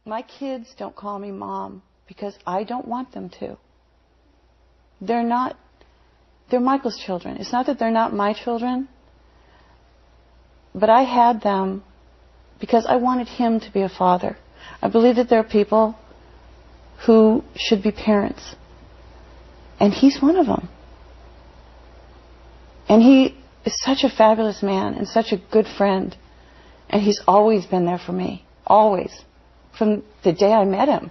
My kids don't call me Mom because I don't want them to. They're Michael's children. It's not that they're not my children, but I had them because I wanted him to be a father. I believe that there are people who should be parents, and he's one of them. And he is such a fabulous man and such a good friend, and he's always been there for me, always, from the day I met him.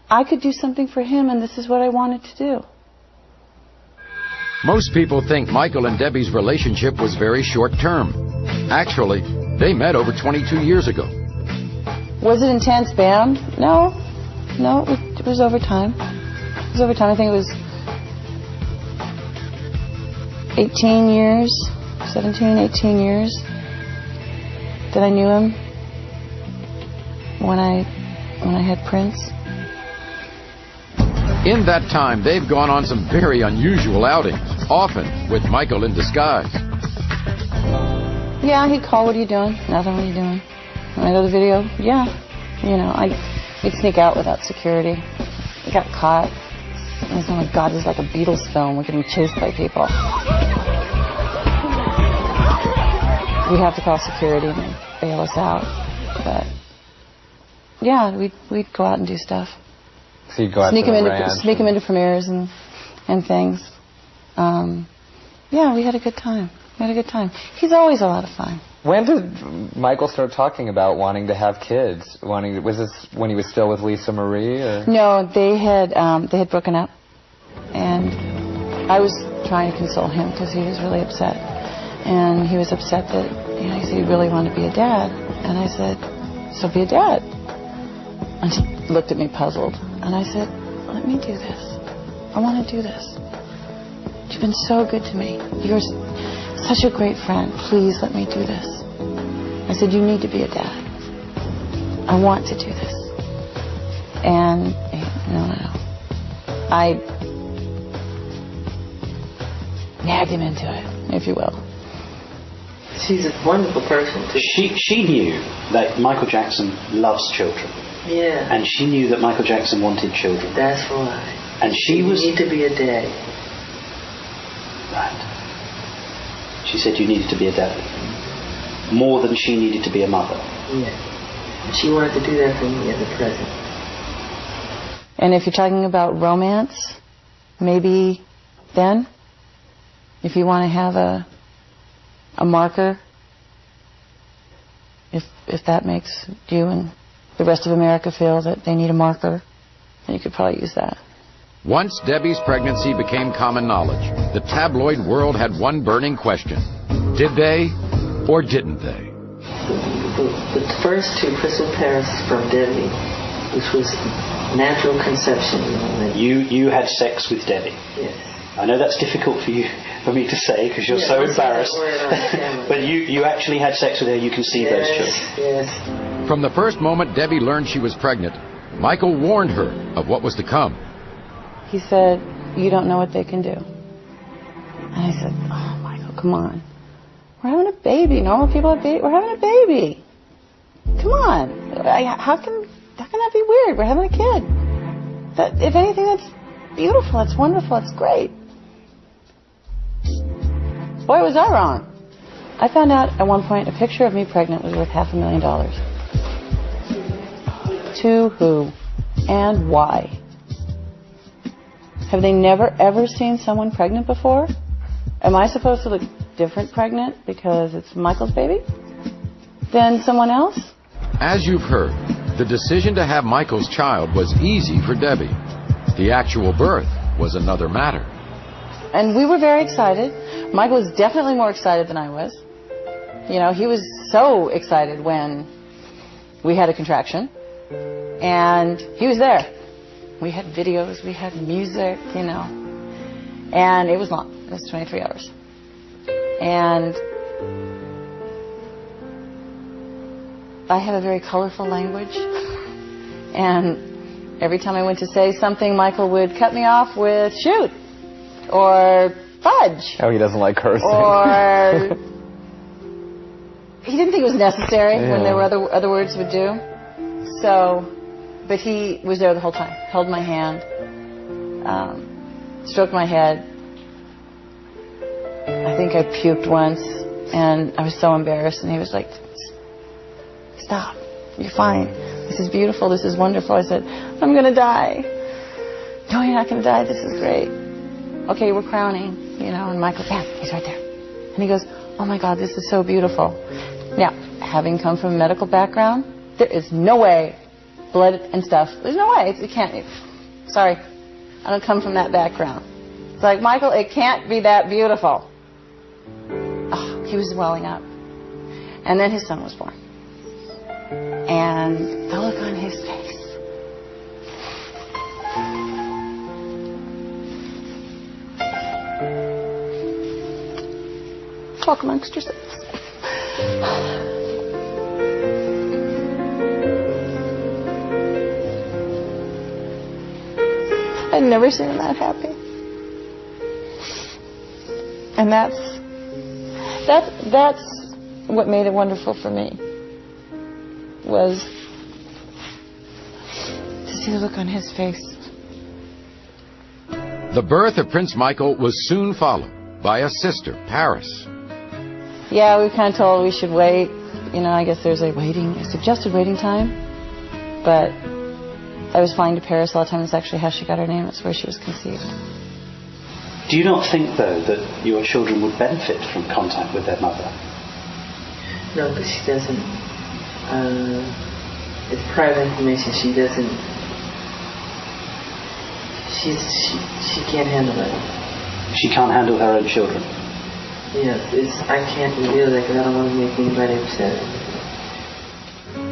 I could do something for him, and this is what I wanted to do. Most people think Michael and Debbie's relationship was very short-term. Actually, they met over 22 years ago. Was it intense, bam? No, it was over time. It was over time. I think it was 18 years, 17, 18 years that I knew him when I had Prince. In that time, they've gone on some very unusual outings, often with Michael in disguise. Yeah, he'd call, what are you doing? Nothing, what are you doing? When I go to the video, yeah. You know, he'd sneak out without security. He got caught. And I was, oh my God, this is like a Beatles film. We're getting chased by people. We'd have to call security and they'd bail us out. But, yeah, we'd go out and do stuff. So you'd go out sneak him into premieres and things. Yeah, we had a good time. He's always a lot of fun. When did Michael start talking about wanting to have kids? Was this when he was still with Lisa Marie? Or? No, they had broken up, and I was trying to console him because he was really upset, and he was upset that he said he really wanted to be a dad, and I said, so be a dad. And he looked at me puzzled, and I said, let me do this. I want to do this. You've been so good to me. You're such a great friend. Please let me do this. I said, you need to be a dad. I want to do this. And no. I nagged him into it, if you will. She's a wonderful person, too. She knew that Michael Jackson loves children. Yeah. And she knew that Michael Jackson wanted children. That's right. And you need to be a daddy. Right. She said you needed to be a daddy. More than she needed to be a mother. Yeah. She wanted to do that for me as a present. And if you're talking about romance, maybe then, if you want to have a marker, if that makes you and the rest of America feel that they need a marker, then you could probably use that. Once Debbie's pregnancy became common knowledge, the tabloid world had one burning question. Did they or didn't they? The first two, Crystal Paris from Debbie, which was natural conception. You had sex with Debbie? Yes. I know that's difficult for me to say because you're so embarrassed. But you actually had sex with her. You can see those children. Yes. From the first moment Debbie learned she was pregnant, Michael warned her of what was to come. He said, you don't know what they can do. And I said, oh, Michael, come on. We're having a baby. Normal people have babies. We're having a baby. Come on. How can that be weird? We're having a kid. If anything, that's beautiful. That's wonderful. It's great. Boy, was I wrong. I found out at one point a picture of me pregnant was worth $500,000. To who and why? Have they never, ever seen someone pregnant before? Am I supposed to look different pregnant because it's Michael's baby than someone else? As you've heard, the decision to have Michael's child was easy for Debbie. The actual birth was another matter. And we were very excited. Michael was definitely more excited than I was. You know, he was so excited when we had a contraction. And he was there. We had videos, we had music, you know. And it was long. It was 23 hours. And I have a very colorful language. And every time I went to say something, Michael would cut me off with shoot or fudge. Oh, he doesn't like cursing. Or he didn't think it was necessary when there were other words would do. So, but he was there the whole time. Held my hand, stroked my head. I think I puked once, and I was so embarrassed. And he was like, "Stop. You're fine. This is beautiful. This is wonderful." I said, "I'm going to die." "No, you're not going to die. This is great." "Okay, we're crowning, you know." And Michael, yeah, he's right there. And he goes, "Oh my God, this is so beautiful." Now, having come from a medical background, there is no way, blood and stuff, there's no way. It can't. Sorry, I don't come from that background. It's like, Michael, it can't be that beautiful. Oh, he was welling up. And then his son was born. And the look on his face. Talk amongst yourselves. I'd never seen him that happy. And that's what made it wonderful for me, was to see the look on his face. The birth of Prince Michael was soon followed by a sister, Paris. Yeah, we kind of told we should wait. You know, I guess there's a suggested waiting time. But I was flying to Paris all the time. It's actually how she got her name. It's where she was conceived. Do you not think, though, that your children would benefit from contact with their mother? No, but she doesn't. It's private information. She doesn't. She can't handle it. She can't handle her own children. Yes, I can't reveal that because I don't want to make anybody upset.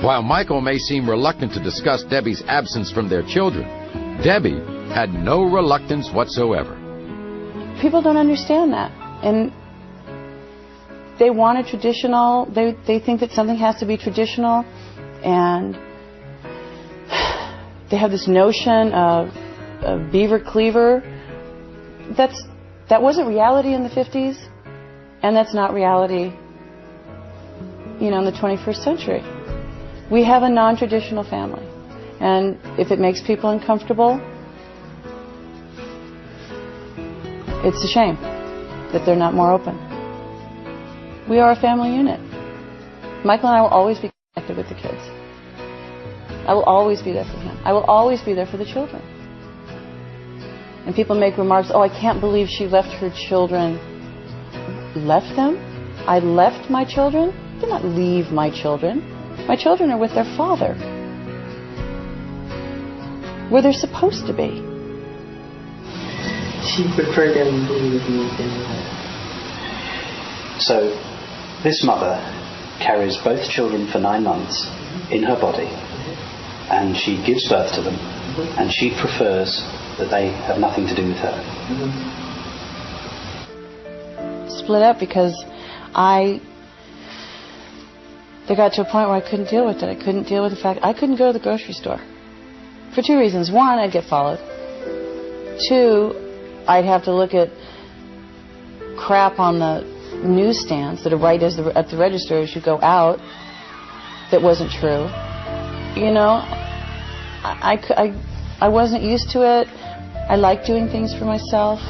While Michael may seem reluctant to discuss Debbie's absence from their children, Debbie had no reluctance whatsoever. People don't understand that. And they want a traditional, they think that something has to be traditional, and they have this notion of beaver cleaver. That wasn't reality in the 50s, and that's not reality, you know, in the 21st century. We have a non-traditional family, and if it makes people uncomfortable, it's a shame that they're not more open. We are a family unit. Michael and I will always be connected with the kids. I will always be there for him. I will always be there for the children. And people make remarks, "Oh, I can't believe she left her children." Left them? I left my children? I did not leave my children. My children are with their father, where they're supposed to be. She preferred them to be with me than So, this mother carries both children for 9 months in her body, and she gives birth to them, and she prefers that they have nothing to do with her. Split up because they got to a point where I couldn't deal with it. I couldn't deal with the fact I couldn't go to the grocery store. For 2 reasons. 1, I'd get followed. 2, I'd have to look at crap on the newsstands that are right at the register as you go out that wasn't true. You know, I wasn't used to it. I like doing things for myself.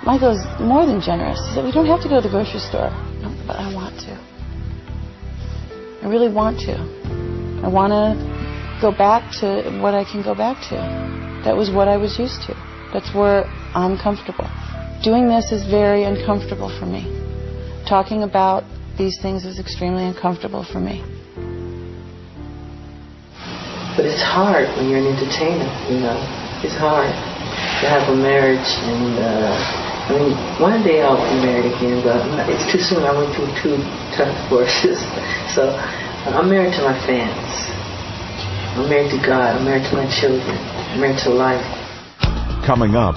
Michael is more than generous. He said, "We don't have to go to the grocery store." No, but I want to. I really want to. I want to go back to what I can go back to. That was what I was used to. That's where I'm comfortable. Doing this is very uncomfortable for me. Talking about these things is extremely uncomfortable for me. But it's hard when you're an entertainer, you know. It's hard to have a marriage, and I mean, one day I'll be married again, but it's too soon. I went through 2 tough divorces. So I'm married to my fans. I'm married to God. I'm married to my children. I'm married to life. Coming up.